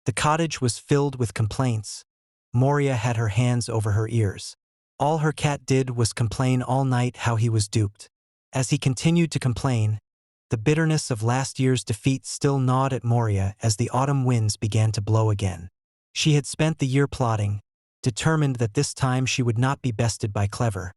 The cottage was filled with complaints. Moria had her hands over her ears. All her cat did was complain all night how he was duped. As he continued to complain, the bitterness of last year's defeat still gnawed at Moria as the autumn winds began to blow again. She had spent the year plotting, determined that this time she would not be bested by Clever,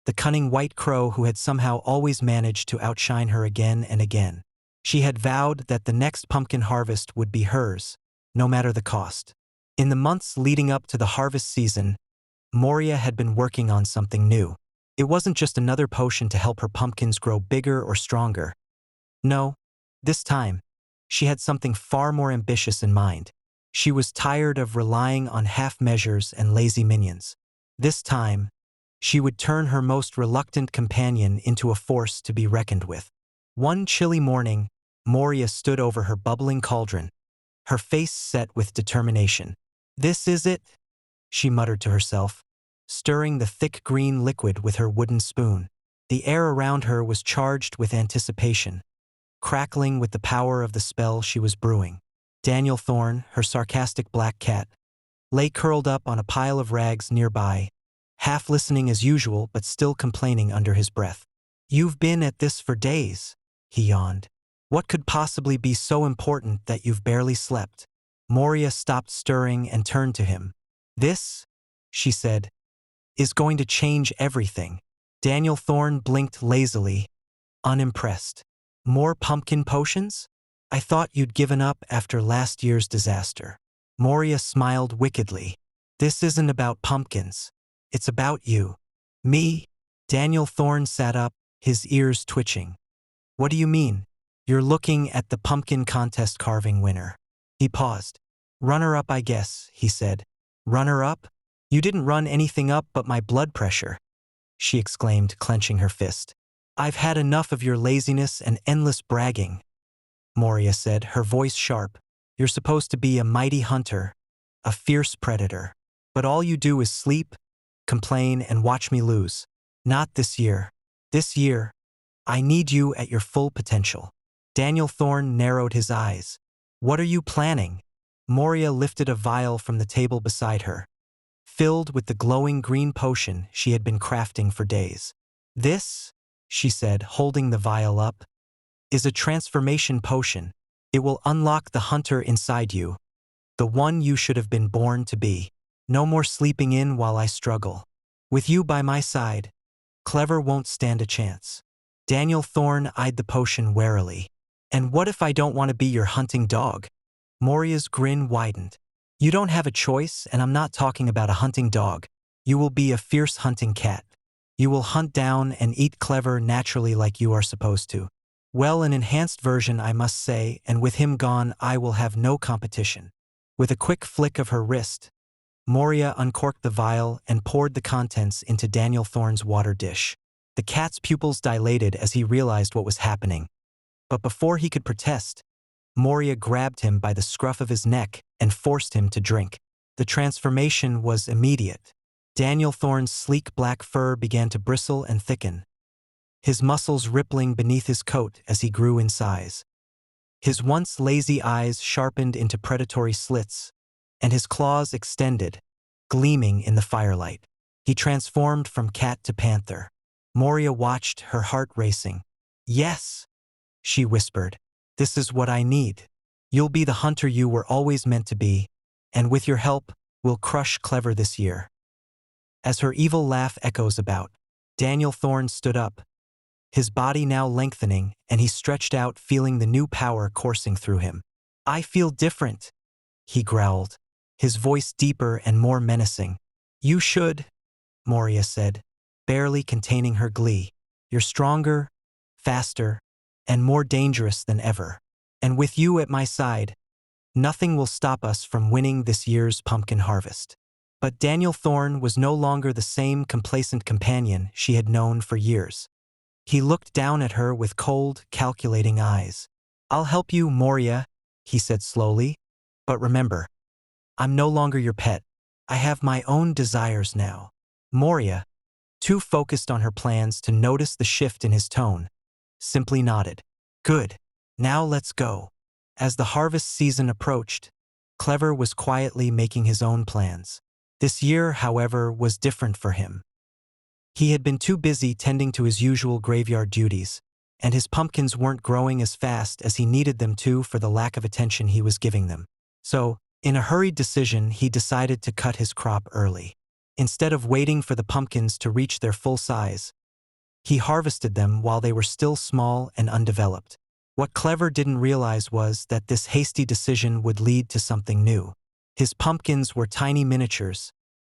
the cunning white crow who had somehow always managed to outshine her again and again. She had vowed that the next pumpkin harvest would be hers, no matter the cost. In the months leading up to the harvest season, Moria had been working on something new. It wasn't just another potion to help her pumpkins grow bigger or stronger. No, this time, she had something far more ambitious in mind. She was tired of relying on half measures and lazy minions. This time, she would turn her most reluctant companion into a force to be reckoned with. One chilly morning, Moria stood over her bubbling cauldron, her face set with determination. "This is it," she muttered to herself, stirring the thick green liquid with her wooden spoon. The air around her was charged with anticipation, crackling with the power of the spell she was brewing. Daniel Thorne, her sarcastic black cat, lay curled up on a pile of rags nearby, half listening as usual but still complaining under his breath. "You've been at this for days," he yawned. "What could possibly be so important that you've barely slept?" Moria stopped stirring and turned to him. "This," she said, "is going to change everything." Daniel Thorne blinked lazily, unimpressed. "More pumpkin potions? I thought you'd given up after last year's disaster." Moria smiled wickedly. "This isn't about pumpkins. It's about you." "Me?" Daniel Thorne sat up, his ears twitching. "What do you mean?" "You're looking at the pumpkin contest carving winner." He paused. "Runner-up, I guess," he said. "Runner-up? You didn't run anything up but my blood pressure," she exclaimed, clenching her fist. "I've had enough of your laziness and endless bragging," Moria said, her voice sharp. "You're supposed to be a mighty hunter, a fierce predator. But all you do is sleep, complain, and watch me lose. Not this year. This year, I need you at your full potential." Daniel Thorne narrowed his eyes. "What are you planning?" Moria lifted a vial from the table beside her, filled with the glowing green potion she had been crafting for days. "This," she said, holding the vial up, "is a transformation potion. It will unlock the hunter inside you, the one you should have been born to be. No more sleeping in while I struggle. With you by my side, Clever won't stand a chance." Daniel Thorne eyed the potion warily. "And what if I don't want to be your hunting dog?" Moria's grin widened. "You don't have a choice, and I'm not talking about a hunting dog. You will be a fierce hunting cat. You will hunt down and eat Clever naturally like you are supposed to. Well, an enhanced version, I must say, and with him gone, I will have no competition." With a quick flick of her wrist, Moria uncorked the vial and poured the contents into Daniel Thorne's water dish. The cat's pupils dilated as he realized what was happening. But before he could protest, Moria grabbed him by the scruff of his neck and forced him to drink. The transformation was immediate. Daniel Thorne's sleek black fur began to bristle and thicken, his muscles rippling beneath his coat as he grew in size. His once lazy eyes sharpened into predatory slits, and his claws extended, gleaming in the firelight. He transformed from cat to panther. Moria watched, her heart racing. "Yes," she whispered. "This is what I need. You'll be the hunter you were always meant to be, and with your help, we'll crush Clever this year." As her evil laugh echoes about, Daniel Thorne stood up, his body now lengthening, and he stretched out, feeling the new power coursing through him. "I feel different," he growled, his voice deeper and more menacing. "You should," Moria said, barely containing her glee. "You're stronger, faster, and more dangerous than ever. And with you at my side, nothing will stop us from winning this year's pumpkin harvest." But Daniel Thorne was no longer the same complacent companion she had known for years. He looked down at her with cold, calculating eyes. "I'll help you, Moria," he said slowly. "But remember, I'm no longer your pet. I have my own desires now." Moria, too focused on her plans to notice the shift in his tone, simply nodded. "Good. Now let's go." As the harvest season approached, Clever was quietly making his own plans. This year, however, was different for him. He had been too busy tending to his usual graveyard duties, and his pumpkins weren't growing as fast as he needed them to for the lack of attention he was giving them. So, in a hurried decision, he decided to cut his crop early. Instead of waiting for the pumpkins to reach their full size, he harvested them while they were still small and undeveloped. What Clever didn't realize was that this hasty decision would lead to something new. His pumpkins were tiny miniatures,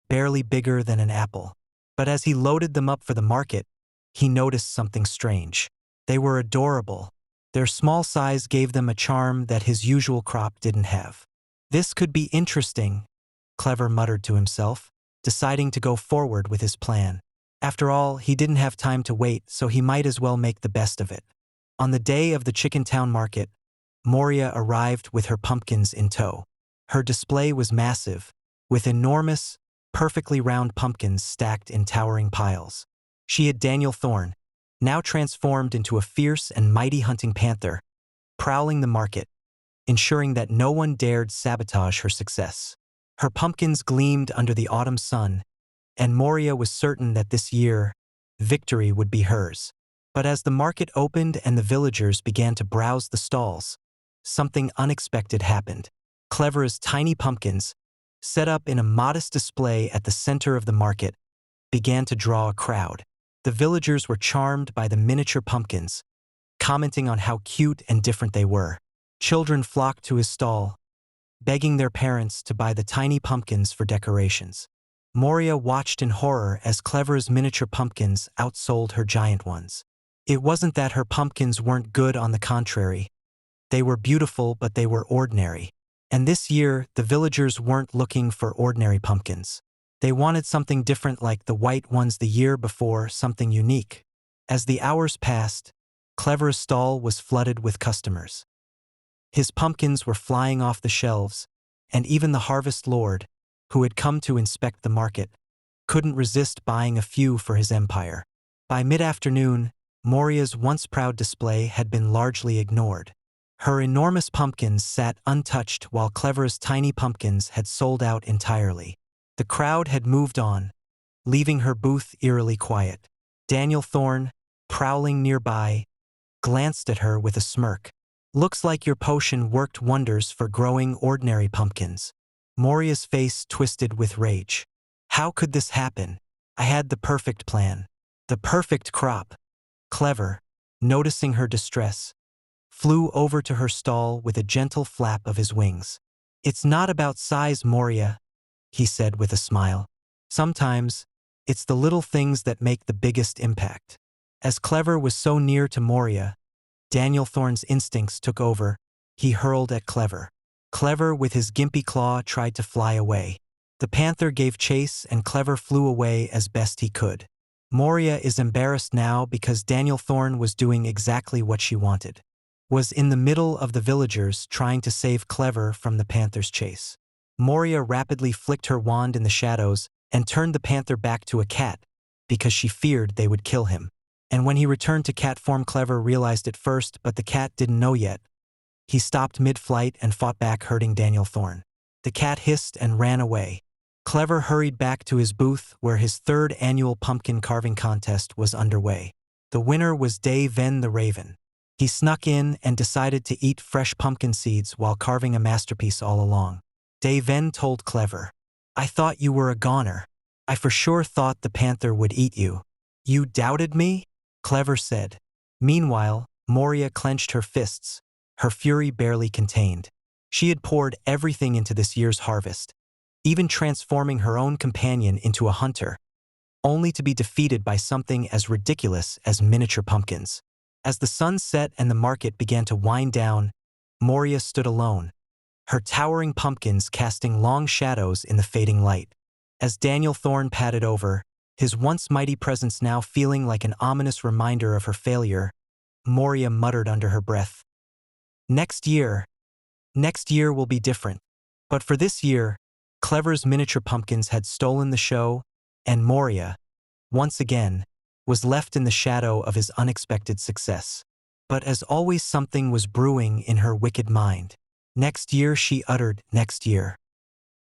barely bigger than an apple. But as he loaded them up for the market, he noticed something strange. They were adorable. Their small size gave them a charm that his usual crop didn't have. This could be interesting, Clever muttered to himself, deciding to go forward with his plan. After all, he didn't have time to wait, so he might as well make the best of it. On the day of the Chicken Town market, Moria arrived with her pumpkins in tow. Her display was massive, with enormous, perfectly round pumpkins stacked in towering piles. She had Daniel Thorne, now transformed into a fierce and mighty hunting panther, prowling the market, ensuring that no one dared sabotage her success. Her pumpkins gleamed under the autumn sun, and Moria was certain that this year, victory would be hers. But as the market opened and the villagers began to browse the stalls, something unexpected happened. Clever's tiny pumpkins, set up in a modest display at the center of the market, began to draw a crowd. The villagers were charmed by the miniature pumpkins, commenting on how cute and different they were. Children flocked to his stall, begging their parents to buy the tiny pumpkins for decorations. Moria watched in horror as Clever's miniature pumpkins outsold her giant ones. It wasn't that her pumpkins weren't good, on the contrary. They were beautiful, but they were ordinary. And this year, the villagers weren't looking for ordinary pumpkins. They wanted something different, like the white ones the year before, something unique. As the hours passed, Clever's stall was flooded with customers. His pumpkins were flying off the shelves, and even the harvest lord, who had come to inspect the market, couldn't resist buying a few for his empire. By mid-afternoon, Moria's once proud display had been largely ignored. Her enormous pumpkins sat untouched while Clever's tiny pumpkins had sold out entirely. The crowd had moved on, leaving her booth eerily quiet. Daniel Thorne, prowling nearby, glanced at her with a smirk. "Looks like your potion worked wonders for growing ordinary pumpkins." Moria's face twisted with rage. How could this happen? I had the perfect plan. The perfect crop. Clever, noticing her distress, flew over to her stall with a gentle flap of his wings. "It's not about size, Moria," he said with a smile. "Sometimes, it's the little things that make the biggest impact." As Clever was so near to Moria, Daniel Thorne's instincts took over. He hurled at Clever. Clever, with his gimpy claw, tried to fly away. The panther gave chase, and Clever flew away as best he could. Moria is embarrassed now because Daniel Thorne was doing exactly what she wanted. Was in the middle of the villagers trying to save Clever from the panther's chase. Moria rapidly flicked her wand in the shadows and turned the panther back to a cat because she feared they would kill him. And when he returned to cat form, Clever realized it first, but the cat didn't know yet. He stopped mid-flight and fought back, hurting Daniel Thorne. The cat hissed and ran away. Clever hurried back to his booth where his third annual pumpkin carving contest was underway. The winner was Dave Venn the Raven. He snuck in and decided to eat fresh pumpkin seeds while carving a masterpiece all along. Dave Venn told Clever, "I thought you were a goner. I for sure thought the panther would eat you." "You doubted me?" Clever said. Meanwhile, Moria clenched her fists, her fury barely contained. She had poured everything into this year's harvest, even transforming her own companion into a hunter, only to be defeated by something as ridiculous as miniature pumpkins. As the sun set and the market began to wind down, Moria stood alone, her towering pumpkins casting long shadows in the fading light. As Daniel Thorne padded over, his once mighty presence now feeling like an ominous reminder of her failure, Moria muttered under her breath, Next year will be different." But for this year, Clever's miniature pumpkins had stolen the show, and Moria, once again, was left in the shadow of his unexpected success. But as always, something was brewing in her wicked mind. Next year she uttered, next year.